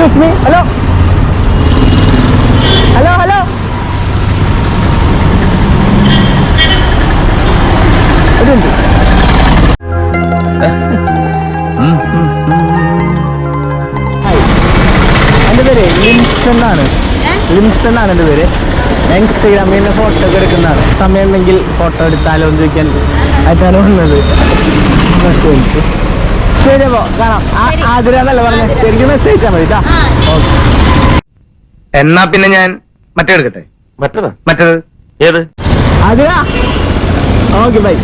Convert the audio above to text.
Excuse me, hello hello hello, ഒരു minute. എൻ്റെ പേര് ലിംസൺ ആണ്. ലിംസൺ ആണ് എൻ്റെ പേര്. ഞാൻ ഇൻസ്റ്റഗ്രാമിൽ നിന്ന് ഫോട്ടോ ഒക്കെ എടുക്കുന്നതാണ്. സമയം ഉണ്ടെങ്കിൽ ഫോട്ടോ എടുത്താലോ എന്ന് ചോദിക്കാൻ ആയിട്ടാണ് വന്നത്. ശരി, അപ്പോ കാണാം. ആതിരാന്നല്ലേ പറഞ്ഞത്? ശരിക്കും മെസ്സേജ് അയച്ചാൽ മതി കേട്ടോ. ഓക്കെ. എന്നാ പിന്നെ ഞാൻ മറ്റേ എടുക്കട്ടെ. മറ്റേത് ഏത്? ആതിര. Okay, by.